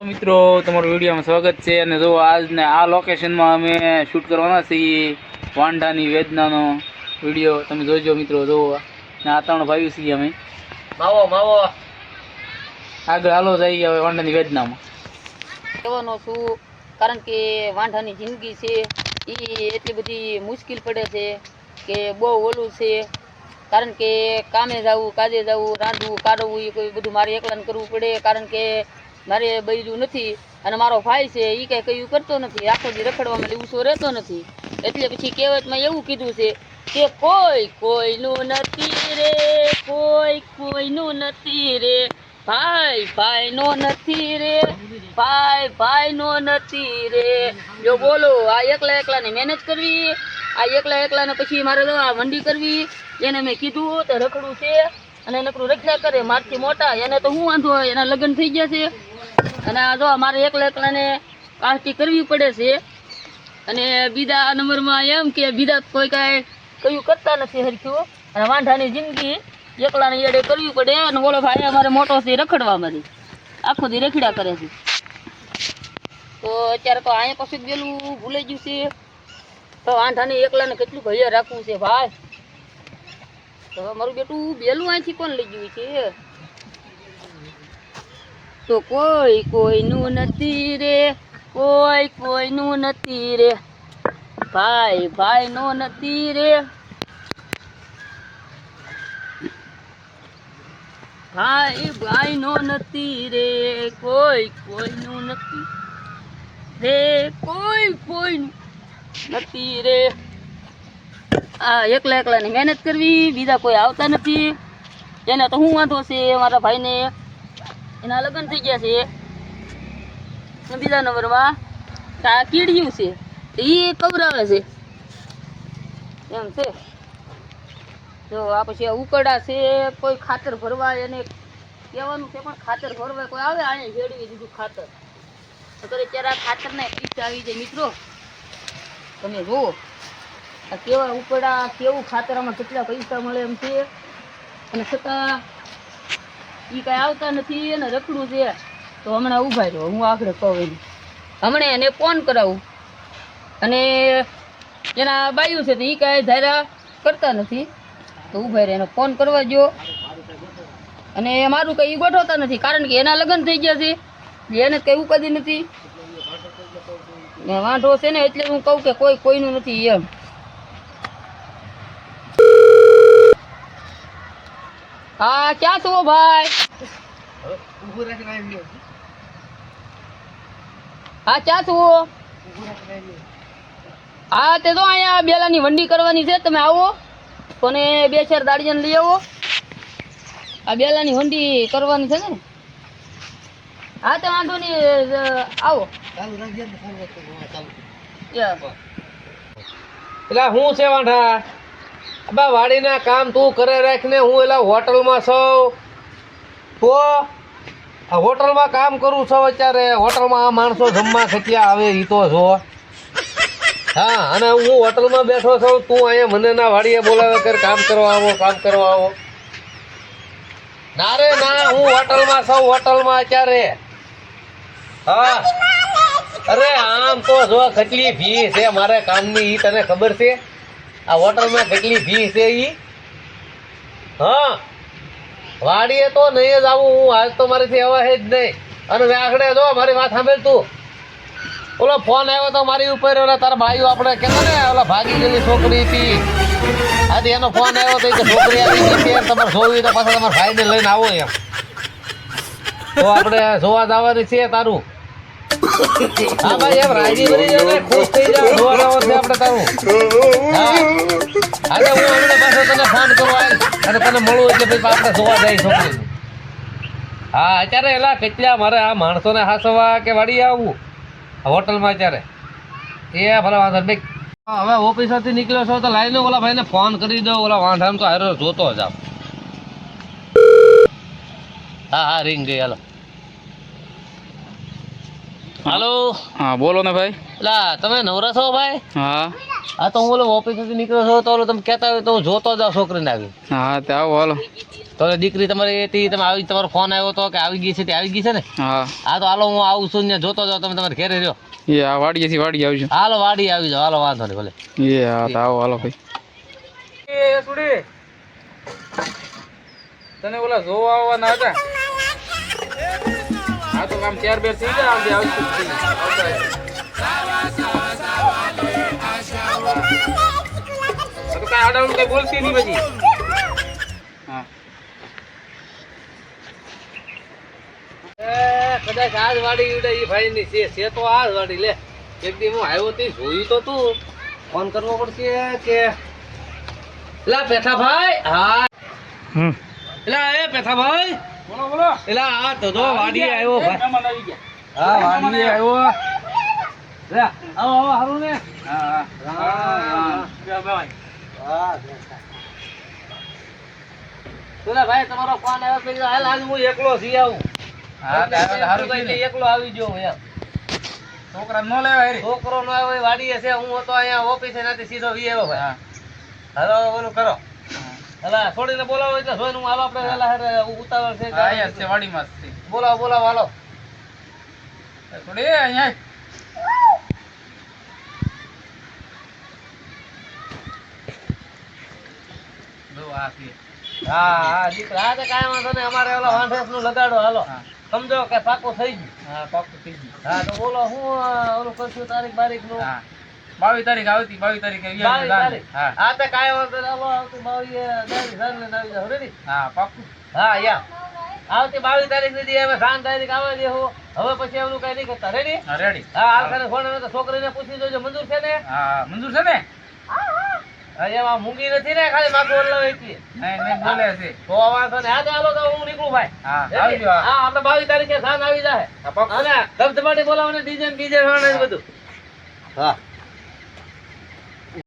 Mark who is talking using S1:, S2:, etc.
S1: મિત્રો તમારું વિડીયોમાં સ્વાગત છે અને જો આજને આ લોકેશનમાં અમે શૂટ કરવાના છીએ વાંઢાની વેદનાનો વિડીયો તમે જોજો મિત્રો જોવો ને આ ત્રણ ભાઈઓ છીએ અમે માવો માવો આગળ હાલો જઈએ હવે વાંઢાની વેદનામાં
S2: કહેવાનો છું કારણ કે વાંઢાની જિંદગી છે એ એટલી બધી મુશ્કેલ પડે છે કે બહુ ઓલું છે કારણ કે કામે જવું કાજે જવું રાંધવું કાઢવું એ કોઈ બધું મારે એકલાને કરવું પડે કારણ કે મારે બૈરું નથી અને મારો ભાઈ છે એ કાંઈ કયું કરતો નથી આખો દી રખડવામાં લીવસો રહેતો નથી એટલે પછી કહેવતમાં એવું કીધું છે કે કોઈ કોઈનું નથી રે કોઈ કોઈનું નથી રે ભાઈ ભાઈનો નથી રે ભાઈ ભાઈનો નથી રે જો બોલો આ એકલા એકલાને મહેનત કરવી આ એકલાને પછી મારે આ મંડી કરવી એને મેં કીધું તો રખડું છે અને નકરું રખ્યા કરે મારથી મોટા એને તો હું વાંધો હોય એના લગ્ન થઈ ગયા છે અને આ જો મારે એકલાને કાસ્ટી કરવી પડે છે અને બીજા નંબરમાં એમ કે બીજા કોઈ કાંઈ કયું કરતા નથી હરખ્યું અને વાંઢાની જિંદગી એકલાને એડે કરવી પડે અને ઓલો ભાઈ અમારે મોટો છે રખડવા મારી આખો દી રખડ્યા કરે છે તો અત્યારે તો અહીંયા પાછું ગયેલું ભૂલાઈ ગયું છે તો વાંઢાને એકલાને કેટલું ભૈયા રાખવું છે ભાઈ તો મારું બેટું બેલું અહીંથી કોણ લઈ ગયું છે તો કોઈ કોઈનું નથી રે કોઈ કોઈનું નથી રે ભાઈ ભાઈનો નથી રે ભાઈ ભાઈનો નથી રે કોઈ કોઈનું નથી રે કોઈ કોઈનું નથી રે આ એકલાની મહેનત કરવી બીજા કોઈ આવતા નથી એને તો હું વાંધો છે મારા ભાઈને એના લગ્ન થઈ ગયા છે બીજા નંબરમાં આ કીડિયું છે એ કવરાવે છે એમ છે જો આ પછી ઉકરડા છે કોઈ ખાતર ભરવા એને કહેવાનું છે પણ ખાતર ભરવા કોઈ આવે અહીંયા જેડવી દીધું ખાતર તો અત્યારે આ ખાતરના પૈસા આવી જાય મિત્રો તમે જુઓ આ કેવા ઉકરડા કેવું ખાતર આમાં કેટલા પૈસા મળે એમ છે અને છતાં એ કાંઈ આવતા નથી અને રખડું છે તો હમણાં ઊભા રહ્યો હું આગળ કહું એને હમણાં એને ફોન કરાવું અને એના બાયું છે તો એ કાંઈ ધારા કરતા નથી તો ઊભા રહે એને ફોન કરવા જો અને મારું કંઈ ગોઠવતા નથી કારણ કે એના લગ્ન થઈ ગયા છે એને કંઈ ઉપાધિ નથી ને વાંઢો છે ને એટલે હું કહું કે કોઈ કોઈનું નથી એમ હા ક્યાં છો ભાઈ હા ક્યાં છો હા તે તો અહીંયા બેલાની વંડી કરવાની છે તમે આવો કોને 2-4 દાડિયાને લઈ આવો આ બેલાની વંડી કરવાની છે ને હા તો વાંધો નહીં આવો
S3: એટલે હું છે વાંઢા બા વાડીના કામ તું કરે રાખને હું એલા હોટલમાં છું તો આ હોટલમાં કામ કરું છું અત્યારે હોટલમાં આ માણસો જમવા ખત્યા આવે એ તો જો હા અને હું હોટલમાં બેઠો છું તું અહીંયા મને ના વાડીએ બોલાવે કર કામ કરવા આવો ના રે ના હું હોટલમાં છું હોટલમાં અત્યારે હા અરે આમ તો જો કેટલી ભી છે મારે કામની ઈ તને ખબર છે આ હોટલમાં કેટલી ભી છે ઈ હા વાડીએ તો નહીં જ આવું હું આજ તો મારીથી અવાય જ નહીં અને આગળ જો મારી વાત સાંભળ તું ઓલો ફોન આવ્યો તો મારી ઉપર ઓલા તારા ભાઈઓ આપણે કહેતો ને ઓલા ભાગી ગયેલી છોકરી હતી આજે એનો ફોન આવ્યો તો છોકરી આવી ગઈ છે તમારે જોવી તો પાછા તમારા ભાઈને લઈને આવો એમ તો આપણે જોવા જવાની છે તારું હા ભાઈ એમ રાજી બની જાય ને ખુશ થઈ જાય જોવા જવાનું છે આપણે તારું હા આજે હું હમણાં પાછો તને ફોન કરવા અને તને મળું એટલે ભાઈ આપણે જોવા જાય છોકરી હા અત્યારે એલા કેટલા મારે આ માણસોને હાસવા કે વાડી આવવું હોટલમાં અત્યારે એ ભલે વાંધો ભાઈ હવે ઓફિસરથી નીકળ્યો છો તો લાઈને ઓલા ભાઈને ફોન કરી દો ઓલા વાંઢામ તો હારો જોતો જ આપ હા રિંગ ગઈ હાલો
S1: હાલો હા બોલો ને ભાઈ
S3: લા તમે નવરા છો ભાઈ?
S1: હા
S3: આ તો હું ઓલો ઓફિસેથી નીકળ્યો છો તો ઓલો તમે કહેતા હોય તો હું જોતો જાઉં છોકરીને આવી.
S1: હા તે આવો હાલો.
S3: તો ઓલી દીકરી તમારી હતી તમે આવી તમારો ફોન આવ્યો તો કે આવી ગઈ છે તે આવી ગઈ છે ને?
S1: હા
S3: હા તો હાલો હું આવું છું ને જોતો જાઉં તમે તમારે ઘેરે રહ્યો.
S1: એ આ વાડીએથી વાડી આવજો.
S3: હાલો વાડી આવી જાઓ હાલો વાંધો નહીં ભલે.
S1: એ હા તો આવો હાલો ભાઈ. એ સુડી તને ઓલા જોવા આવવાના હતા. હા તો કામ 4 બેર થઈ ગયા આમ આવશું. તો કાંઈ આડાવડું કઈ બોલતી નહીં પછી. હા
S3: કદાચ આજ વાડી ઉડે એ ભાઈ ની છે તો આજ વાડી લે. એક દી હું આવ્યો તે જોયું તો તું ફોન કરવો પડશે કે લા પેથા ભાઈ. હા એલા એ પેથા ભાઈ
S1: બોલો બોલો.
S3: એલા આ તો જો વાડી આવ્યો ભાઈ.
S1: મહેમાન આવી ગયા.
S3: હા વાડી આવ્યો લે આવો આવો હારું ને.
S1: હા
S3: હા
S1: ભાઈ.
S3: પેલા ભાઈ તમારો ફોન આવ્યો તો હાલ આજ હું એકલો જી આવું.
S1: હા તે હારું
S3: કઈ
S1: કઈ
S3: એકલો આવી ગયો હું એમ.
S1: છોકરા નો લેવાય રે.
S3: છોકરો નો આવ્યો વાડીએ છે હું તો અહીંયા ઓફિસે નથી સીધો વી આવ્યો ભાઈ.
S1: હા
S3: હાલો ઓલું કરો હલા છોડીને બોલાવો એટલે જોઈને હું હાલો આપણે વેલા હેરે ઉતાવળ છે
S1: હા યાર છે વાડીમાં જ છે.
S3: બોલાવો બોલાવો હાલો.
S1: થોડી અહીંયા જો આ છે.
S3: હા હા દીકરા આ તો કાંઈ વાંધો નહીં અમારે ઓલા વાંઢેસ નું લગાડો હાલો.
S1: હા
S3: સમજો કે પાકો થઈ ગયું.
S1: હા પાક્કું થઈ ગયું.
S3: હા તો બોલો હું ઓલું કરશું તારીખ બારીખ નું.
S1: હા 22 તારીખ આવતી 22 તારીખે
S3: 22 તારીખ.
S1: હા
S3: હા તો કાંઈ વાંધો નહીં હાલો આવતી 22 જાન લઈને આવી જાવ રેડી.
S1: હા પાક્કું.
S3: હા યા આવતી 22 તારીખ સુધી હવે 3 તારીખ આવે દેવું હવે પછી એમનું કઈ નહીં કરતા રેડી.
S1: હા રેડી.
S3: હા હાલ કરે ફોન તો છોકરીને પૂછી જોજો મંજૂર છે ને.
S1: હા મંજૂર છે ને?
S3: હા એમાં મૂંગી નથી ને ખાલી માથું હલાવે હતી.
S1: નહીં નહીં બોલે છે.
S3: તો વાંધો નહીં. હા તો હાલો તો હું નીકળું ભાઈ.
S1: હા
S3: રેડી?
S1: આવજો.
S3: હા આપણે 22 તારીખે સાંજ આવી જાય.
S1: હા પાક્કું.
S3: અને ધબધબાટી બોલાવવાને ડીજે બીજે બધું. હા